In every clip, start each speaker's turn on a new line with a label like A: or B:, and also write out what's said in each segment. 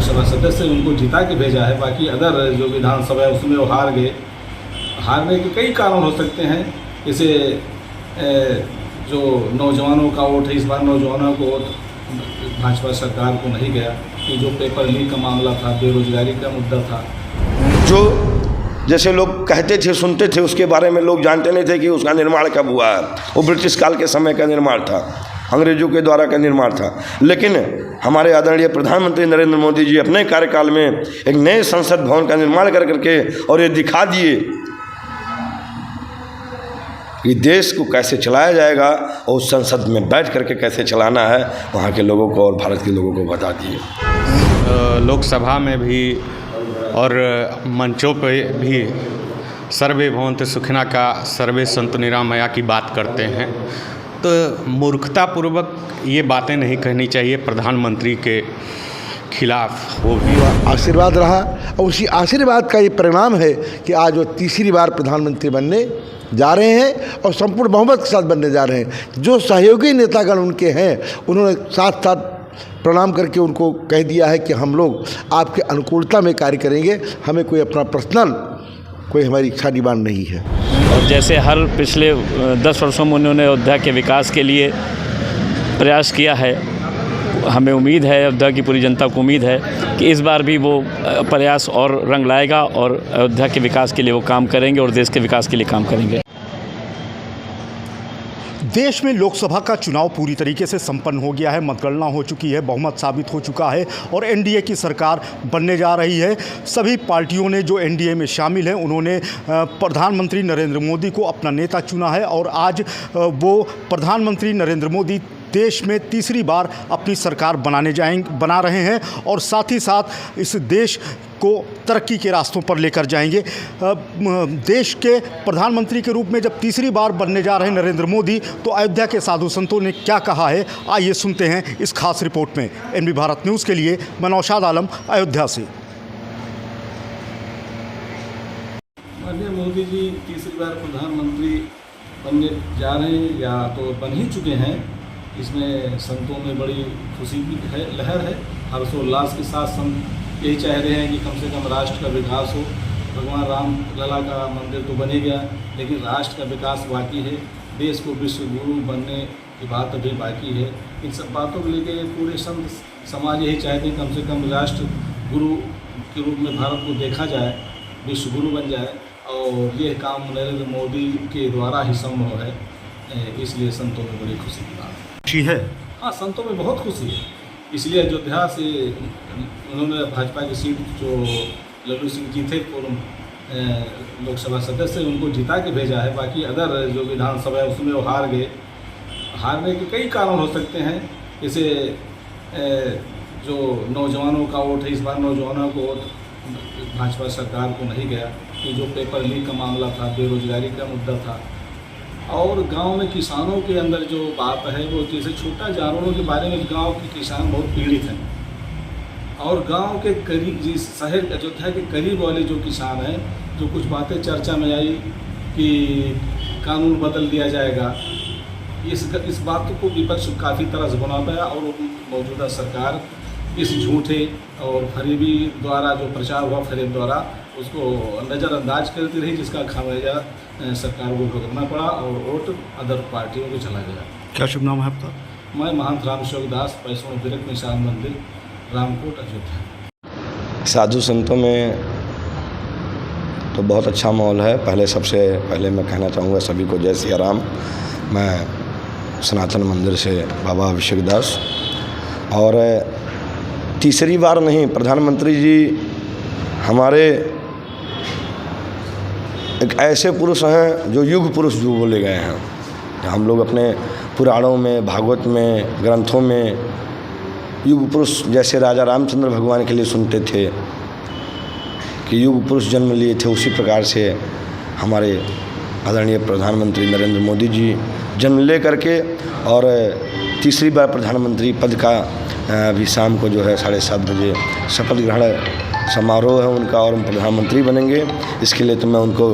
A: लोकसभा सदस्य उनको जिता के भेजा है। बाकी अदर जो विधानसभा है उसमें वो हार गए। हारने के कई कारण हो सकते हैं, जैसे जो नौजवानों का वोट है, इस बार नौजवानों को वोट भाजपा सरकार को नहीं गया, कि जो पेपर लीक का मामला था, बेरोजगारी का मुद्दा था।
B: जो जैसे लोग कहते थे, सुनते थे, उसके बारे में लोग जानते नहीं थे कि उसका निर्माण कब हुआ है। वो ब्रिटिश काल के समय का निर्माण था, अंग्रेजों के द्वारा का निर्माण था। लेकिन हमारे आदरणीय प्रधानमंत्री नरेंद्र मोदी जी अपने कार्यकाल में एक नए संसद भवन का निर्माण कर करके और ये दिखा दिए कि देश को कैसे चलाया जाएगा और उस संसद में बैठ करके कैसे चलाना है, वहाँ के लोगों को और भारत के लोगों को बता दिए।
C: लोकसभा में भी और मंचों पे भी सर्वे भवन्तु सुखिनः का सर्वे सन्तु निरामया की बात करते हैं, तो मूर्खतापूर्वक ये बातें नहीं कहनी चाहिए प्रधानमंत्री के खिलाफ। वो भी
D: आशीर्वाद रहा और उसी आशीर्वाद का ये परिणाम है कि आज वो तीसरी बार प्रधानमंत्री बनने जा रहे हैं और संपूर्ण बहुमत के साथ बनने जा रहे हैं। जो सहयोगी नेतागण उनके हैं, उन्होंने साथ साथ प्रणाम करके उनको कह दिया है कि हम लोग आपके अनुकूलता में कार्य करेंगे, हमें कोई अपना पर्सनल कोई हमारी इच्छा निवारण नहीं है।
E: और जैसे हर पिछले 10 वर्षों में उन्होंने अयोध्या के विकास के लिए प्रयास किया है, हमें उम्मीद है, अयोध्या की पूरी जनता को उम्मीद है कि इस बार भी वो प्रयास और रंग लाएगा और अयोध्या के विकास के लिए वो काम करेंगे और देश के विकास के लिए काम करेंगे।
F: देश में लोकसभा का चुनाव पूरी तरीके से संपन्न हो गया है, मतगणना हो चुकी है, बहुमत साबित हो चुका है और एनडीए की सरकार बनने जा रही है। सभी पार्टियों ने जो एनडीए में शामिल हैं, उन्होंने प्रधानमंत्री नरेंद्र मोदी को अपना नेता चुना है और आज वो प्रधानमंत्री नरेंद्र मोदी देश में तीसरी बार अपनी सरकार बना रहे हैं और साथ ही साथ इस देश को तरक्की के रास्तों पर लेकर जाएंगे। देश के प्रधानमंत्री के रूप में जब तीसरी बार बनने जा रहे हैं नरेंद्र मोदी, तो अयोध्या के साधु संतों ने क्या कहा है, आइए सुनते हैं इस खास रिपोर्ट में। एनबी भारत न्यूज़ के लिए मैं नौशाद आलम, अयोध्या से।
A: माननीय मोदी जी तीसरी बार प्रधानमंत्री बनने जा रहे हैं या तो बन ही चुके हैं। इसमें संतों में बड़ी खुशी की लहर है। हर्षोल्लास के साथ संत यही चाह रहे हैं कि कम से कम राष्ट्र का विकास हो। भगवान राम लला का मंदिर तो बन ही गया, लेकिन राष्ट्र का विकास बाकी है। देश को विश्व गुरु बनने की बात अभी बाकी है। इन सब बातों को लेकर पूरे संत समाज यही चाहते हैं कम से कम राष्ट्र गुरु के रूप में भारत को देखा जाए, विश्व गुरु बन जाए, और ये काम नरेंद्र मोदी के द्वारा ही संभव है। इसलिए संतों में बड़ी खुशी की बात
F: है।
A: हाँ, संतों में बहुत खुशी है। इसलिए अयोध्या से उन्होंने भाजपा की सीट जो लल्लू सिंह जी थे लोकसभा सदस्य, उनको जिता के भेजा है। बाकी अदर जो विधानसभा है उसमें वो हार गए। हारने के कई कारण हो सकते हैं, जैसे जो नौजवानों का वोट है, इस बार नौजवानों को वोट भाजपा सरकार को नहीं गया, कि जो पेपर लीक का मामला था, बेरोजगारी का मुद्दा था, और गांव में किसानों के अंदर जो बात है वो जैसे छोटा जानवरों के बारे में गांव के किसान बहुत पीड़ित हैं। और गांव के करीब जिस शहर अयोध्या के करीब वाले जो किसान हैं, जो कुछ बातें चर्चा में आई कि कानून बदल दिया जाएगा, इस बात को विपक्ष काफ़ी तरह से बना पाया और मौजूदा सरकार इस झूठे और फरेबी द्वारा जो प्रचार हुआ, फरेब द्वारा, उसको नज़रअंदाज करती रही, जिसका खामियाजा सरकार को भुगतना पड़ा और वोट अदर पार्टियों को चला गया।
F: क्या शुभ नाम है आपका?
A: मैं महंत रामशोक दास, वैष्णव विरक्त निशान मंदिर, रामकोट, अयोध्या।
B: साधु संतों में तो बहुत अच्छा माहौल है। सबसे पहले मैं कहना चाहूँगा सभी को जय सिया राम। मैं सनातन मंदिर से बाबा अभिषेक दास, और तीसरी बार नहीं, प्रधानमंत्री जी हमारे एक ऐसे पुरुष हैं जो युग पुरुष जो बोले गए हैं। हम लोग अपने पुराणों में, भागवत में, ग्रंथों में युग पुरुष जैसे राजा रामचंद्र भगवान के लिए सुनते थे कि युग पुरुष जन्म लिए थे, उसी प्रकार से हमारे आदरणीय प्रधानमंत्री नरेंद्र मोदी जी जन्म ले करके और तीसरी बार प्रधानमंत्री पद का अभी शाम को जो है 7:30 बजे शपथ ग्रहण समारोह है उनका और प्रधानमंत्री बनेंगे। इसके लिए तो मैं उनको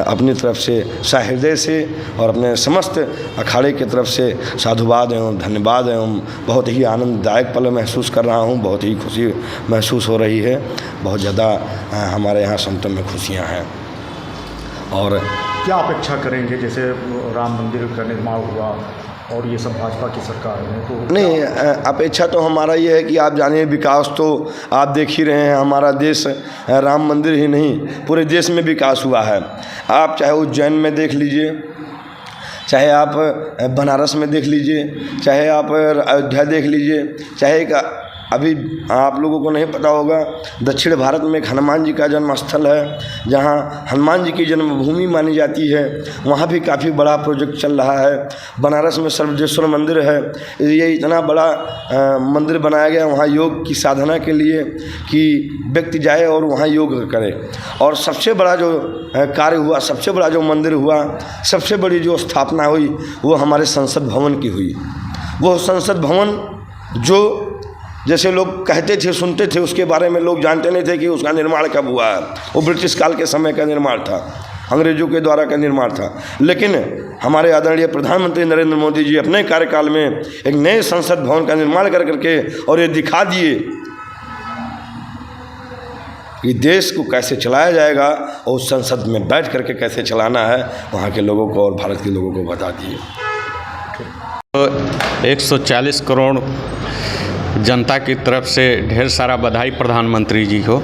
B: अपनी तरफ से सहृदय से और अपने समस्त अखाड़े की तरफ से साधुवाद एवं धन्यवाद एवं बहुत ही आनंददायक पल महसूस कर रहा हूँ। बहुत ही खुशी महसूस हो रही है। बहुत ज़्यादा हमारे यहाँ संतों में खुशियाँ हैं। और
F: क्या अपेक्षा करेंगे, जैसे राम मंदिर का निर्माण हुआ और ये सब भाजपा की सरकार है तो
B: नहीं, अपेक्षा तो हमारा ये है कि आप जानिए विकास तो आप देख ही रहे हैं। हमारा देश राम मंदिर ही नहीं पूरे देश में विकास हुआ है। आप चाहे उज्जैन में देख लीजिए, चाहे आप बनारस में देख लीजिए, चाहे आप अयोध्या देख लीजिए, चाहे अभी आप लोगों को नहीं पता होगा दक्षिण भारत में एक हनुमान जी का जन्म स्थल है, जहां हनुमान जी की जन्मभूमि मानी जाती है। वहां भी काफ़ी बड़ा प्रोजेक्ट चल रहा है। बनारस में सर्वदेश्वर मंदिर है। ये इतना बड़ा मंदिर बनाया गया वहां योग की साधना के लिए कि व्यक्ति जाए और वहां योग करे। और सबसे बड़ा जो कार्य हुआ, सबसे बड़ा जो मंदिर हुआ, सबसे बड़ी जो स्थापना हुई वो हमारे संसद भवन की हुई। वो संसद भवन जो जैसे लोग कहते थे, सुनते थे, उसके बारे में लोग जानते नहीं थे कि उसका निर्माण कब हुआ है। वो ब्रिटिश काल के समय का निर्माण था, अंग्रेजों के द्वारा का निर्माण था। लेकिन हमारे आदरणीय प्रधानमंत्री नरेंद्र मोदी जी अपने कार्यकाल में एक नए संसद भवन का निर्माण कर करके और ये दिखा दिए कि देश को कैसे चलाया जाएगा और उस संसद में बैठ करके कैसे चलाना है वहाँ के लोगों को और भारत के लोगों को बता दिए।
C: 140 करोड़ जनता की तरफ से ढेर सारा बधाई प्रधानमंत्री जी को।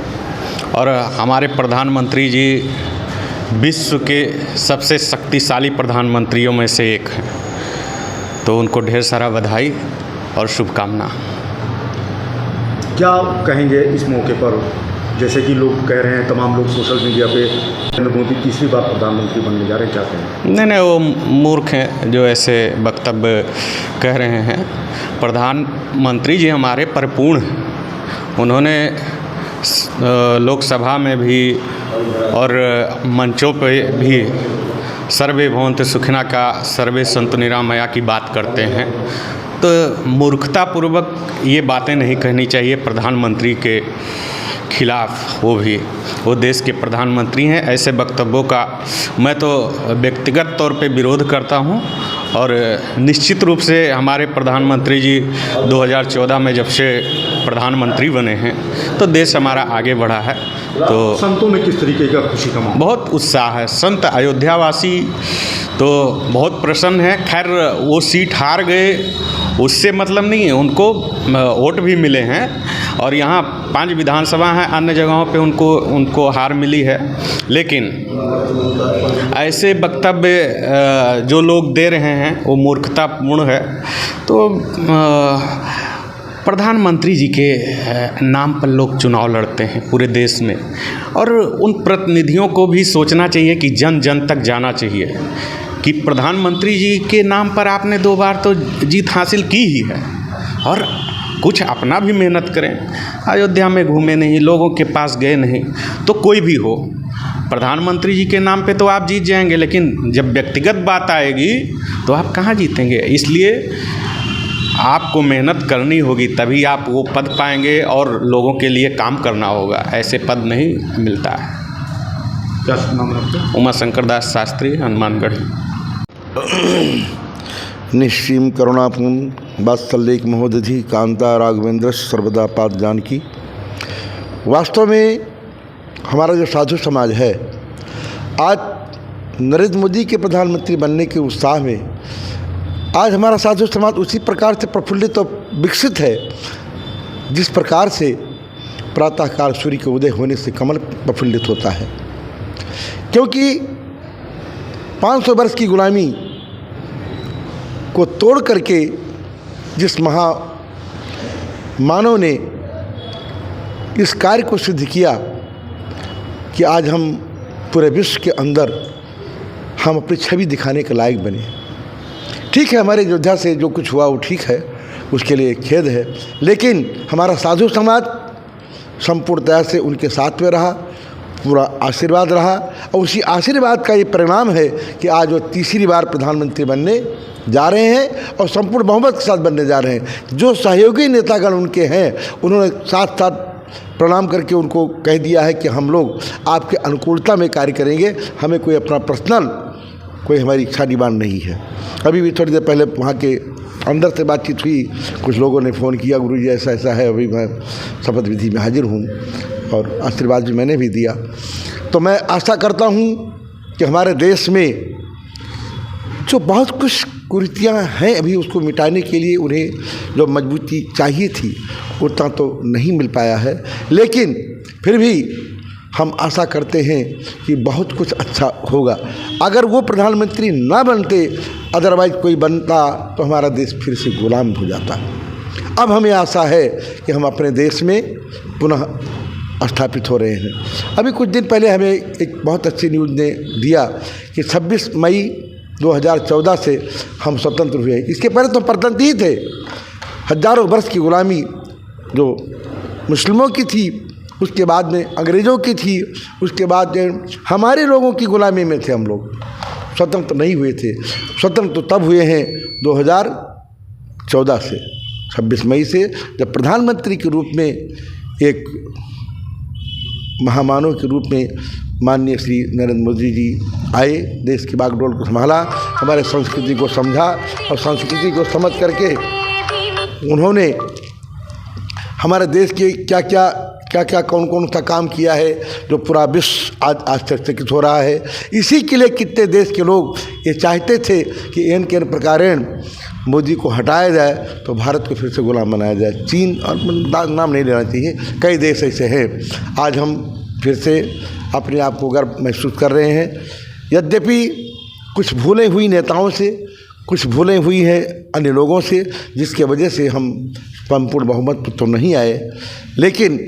C: और हमारे प्रधानमंत्री जी विश्व के सबसे शक्तिशाली प्रधानमंत्रियों में से एक हैं, तो उनको ढेर सारा बधाई और शुभकामना।
F: क्या कहेंगे इस मौके पर, जैसे कि लोग कह रहे हैं, तमाम लोग सोशल मीडिया पे नरेंद्र मोदी तीसरी बार प्रधानमंत्री बनने जा रहे हैं, क्या कहेंगे?
C: नहीं, वो मूर्ख हैं जो ऐसे वक्तव्य कह रहे हैं। प्रधानमंत्री जी हमारे परिपूर्ण हैं। उन्होंने लोकसभा में भी और मंचों पे भी सर्वे भवन्तु सुखिनः का सर्वे सन्तु निरामया की बात करते हैं। तो मूर्खतापूर्वक ये बातें नहीं कहनी चाहिए प्रधानमंत्री के खिलाफ। वो देश के प्रधानमंत्री हैं। ऐसे वक्तव्यों का मैं तो व्यक्तिगत तौर पे विरोध करता हूं। और निश्चित रूप से हमारे प्रधानमंत्री जी 2014 में जब से प्रधानमंत्री बने हैं तो देश हमारा आगे बढ़ा है। तो
F: संतों में किस तरीके का खुशी का माहौल?
C: बहुत उत्साह है। संत अयोध्यावासी तो बहुत प्रसन्न है। खैर वो सीट हार गए उससे मतलब नहीं है, उनको वोट भी मिले हैं और यहाँ 5 विधानसभा हैं, अन्य जगहों पे उनको हार मिली है। लेकिन ऐसे वक्तव्य जो लोग दे रहे हैं वो मूर्खतापूर्ण है। तो प्रधानमंत्री जी के नाम पर लोग चुनाव लड़ते हैं पूरे देश में, और उन प्रतिनिधियों को भी सोचना चाहिए कि जन जन तक जाना चाहिए कि प्रधानमंत्री जी के नाम पर आपने 2 बार तो जीत हासिल की ही है, और कुछ अपना भी मेहनत करें। अयोध्या में घूमे नहीं, लोगों के पास गए नहीं, तो कोई भी हो प्रधानमंत्री जी के नाम पे तो आप जीत जाएंगे, लेकिन जब व्यक्तिगत बात आएगी तो आप कहाँ जीतेंगे। इसलिए आपको मेहनत करनी होगी, तभी आप वो पद पाएंगे और लोगों के लिए काम करना होगा। ऐसे पद नहीं मिलता है।
F: क्या नाम है आपका?
C: उमा शंकर दास शास्त्री, हनुमानगढ़।
D: निश्चिम करुणापूर्ण वात्सल्यक महोदधि कांता राघवेंद्र सर्वदा पाद जानकी। वास्तव में हमारा जो साधु समाज है, आज नरेंद्र मोदी के प्रधानमंत्री बनने के उत्साह में आज हमारा साधु समाज उसी प्रकार से प्रफुल्लित और विकसित है जिस प्रकार से प्रातःकाल सूर्य के उदय होने से कमल प्रफुल्लित होता है। क्योंकि 500 वर्ष की गुलामी को तोड़ करके जिस मानव ने इस कार्य को सिद्ध किया कि आज हम पूरे विश्व के अंदर हम अपनी छवि दिखाने के लायक बने। ठीक है, हमारे अयोध्या से जो कुछ हुआ वो ठीक है, उसके लिए खेद है, लेकिन हमारा साधु समाज संपूर्णतया से उनके साथ में रहा, पूरा आशीर्वाद रहा और उसी आशीर्वाद का ये परिणाम है कि आज वो तीसरी बार प्रधानमंत्री बनने जा रहे हैं और संपूर्ण बहुमत के साथ बनने जा रहे हैं। जो सहयोगी नेतागण उनके हैं उन्होंने साथ साथ प्रणाम करके उनको कह दिया है कि हम लोग आपके अनुकूलता में कार्य करेंगे, हमें कोई अपना पर्सनल कोई हमारी इच्छा डिमांड नहीं है। अभी भी थोड़ी देर पहले वहाँ के अंदर से बातचीत हुई, कुछ लोगों ने फ़ोन किया, गुरुजी ऐसा ऐसा है, अभी मैं शपथ विधि में हाजिर हूँ और आशीर्वाद भी मैंने भी दिया। तो मैं आशा करता हूँ कि हमारे देश में जो बहुत कुछ कुरीतियाँ हैं अभी उसको मिटाने के लिए उन्हें जो मजबूती चाहिए थी उतना तो नहीं मिल पाया है, लेकिन फिर भी हम आशा करते हैं कि बहुत कुछ अच्छा होगा। अगर वो प्रधानमंत्री ना बनते, अदरवाइज कोई बनता तो हमारा देश फिर से गुलाम हो जाता। अब हमें आशा है कि हम अपने देश में पुनः स्थापित हो रहे हैं। अभी कुछ दिन पहले हमें एक बहुत अच्छी न्यूज़ ने दिया कि 26 मई 2014 से हम स्वतंत्र हुए। इसके पहले तो परतंत्र ही थे। हजारों वर्ष की गुलामी जो मुस्लिमों की थी, उसके बाद में अंग्रेज़ों की थी, उसके बाद हमारे लोगों की गुलामी में थे हम लोग, स्वतंत्र नहीं हुए थे। स्वतंत्र तो तब हुए हैं 2014 से, 26 मई से, जब प्रधानमंत्री के रूप में एक महामानव के रूप में माननीय श्री नरेंद्र मोदी जी आए, देश की बागडोर को संभाला, हमारे संस्कृति को समझा और संस्कृति को समझ करके उन्होंने हमारे देश के क्या कौन कौन सा काम किया है जो पूरा विश्व आज आश्चर्यचकित हो रहा है। इसी के लिए कितने देश के लोग ये चाहते थे कि एन के प्रकार मोदी को हटाया जाए तो भारत को फिर से गुलाम बनाया जाए। चीन और नाम नहीं लेना चाहिए, कई देश ऐसे हैं। आज हम फिर से अपने आप को गर्व महसूस कर रहे हैं। यद्यपि कुछ भूलें हुई नेताओं से, कुछ भूलें हुई हैं अन्य लोगों से, जिसके वजह से हम संपूर्ण बहुमत तो नहीं आए, लेकिन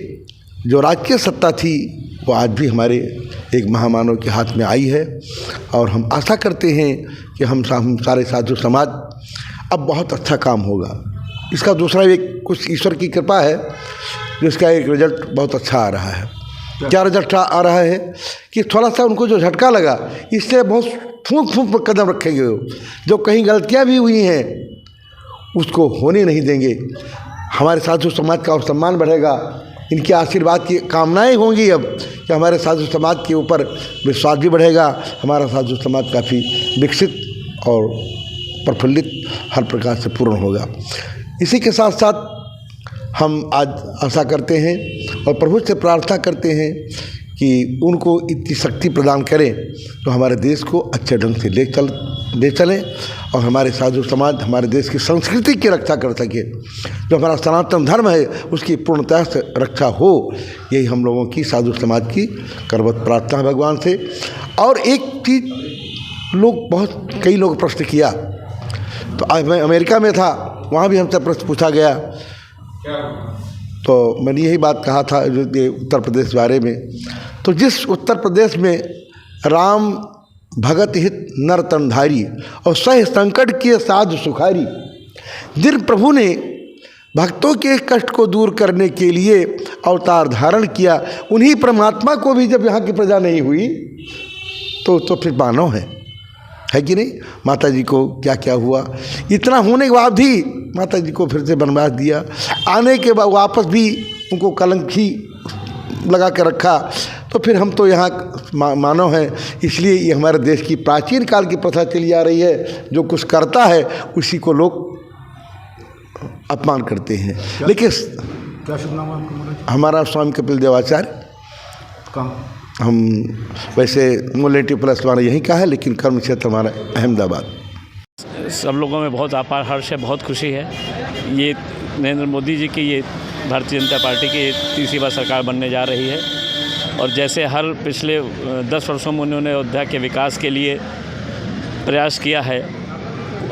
D: जो राजकीय सत्ता थी वो आज भी हमारे एक महामानव के हाथ में आई है। और हम आशा करते हैं कि हम सारे साधु समाज अब बहुत अच्छा काम होगा। इसका दूसरा एक कुछ ईश्वर की कृपा है, जिसका एक रिजल्ट बहुत अच्छा आ रहा है। क्या रिजल्ट आ रहा है कि थोड़ा सा उनको जो झटका लगा, इससे बहुत फूंक पर कदम रखेंगे। जो कहीं गलतियाँ भी हुई हैं उसको होने नहीं देंगे। हमारे साधु समाज का और सम्मान बढ़ेगा। इनके आशीर्वाद की कामनाएं होंगी अब कि हमारे साधु समाज के ऊपर विश्वास भी बढ़ेगा। हमारा साधु समाज काफ़ी विकसित और प्रफुल्लित हर प्रकार से पूर्ण होगा। इसी के साथ साथ हम आज आशा करते हैं और प्रभु से प्रार्थना करते हैं कि उनको इतनी शक्ति प्रदान करें तो हमारे देश को अच्छे ढंग से ले चलें और हमारे साधु समाज हमारे देश की संस्कृति की रक्षा कर सके। जो हमारा सनातन धर्म है उसकी पूर्णतः से रक्षा हो, यही हम लोगों की साधु समाज की करवत प्रार्थना है भगवान से। और एक चीज़ कई लोग प्रश्न किया, तो आज मैं अमेरिका में था, वहाँ भी हमसे प्रश्न पूछा गया, तो मैंने यही बात कहा था उत्तर प्रदेश के बारे में। तो जिस उत्तर प्रदेश में राम भगत हित नर तनधारी और सह संकट किए साधु सुखारी, जिन प्रभु ने भक्तों के कष्ट को दूर करने के लिए अवतार धारण किया, उन्हीं परमात्मा को भी जब यहाँ की प्रजा नहीं हुई तो फिर मानव है कि नहीं। माता जी को क्या क्या हुआ, इतना होने के बाद भी माता जी को फिर से वनवास दिया, आने के बाद वापस भी उनको कलंक ही लगा कर रखा। तो फिर हम तो यहाँ मानव हैं, इसलिए ये हमारे देश की प्राचीन काल की प्रथा चली आ रही है। जो कुछ करता है उसी को लोग अपमान करते हैं। लेकिन
F: क्या शुभ नाम है आपका?
D: हमारा स्वामी कपिल देवाचार्य। हम वैसे मूल नेटिव प्लस हमारा यहीं का है, लेकिन कर्म क्षेत्र हमारा अहमदाबाद।
E: सब लोगों में बहुत अपार हर्ष है, बहुत खुशी है। ये नरेंद्र मोदी जी की, ये भारतीय जनता पार्टी की तीसरी बार सरकार बनने जा रही है। और जैसे हर पिछले 10 वर्षों में उन्होंने अयोध्या के विकास के लिए प्रयास किया है,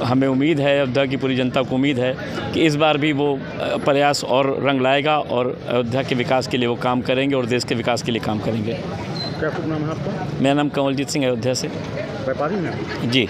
E: हमें उम्मीद है, अयोध्या की पूरी जनता को उम्मीद है कि इस बार भी वो प्रयास और रंग लाएगा और अयोध्या के विकास के लिए वो काम करेंगे और देश के विकास के लिए काम करेंगे।
F: क्या शुभ नाम है आपका?
E: मेरा नाम कमलजीत सिंह, अयोध्या से।
F: व्यापारी हैं?
E: जी।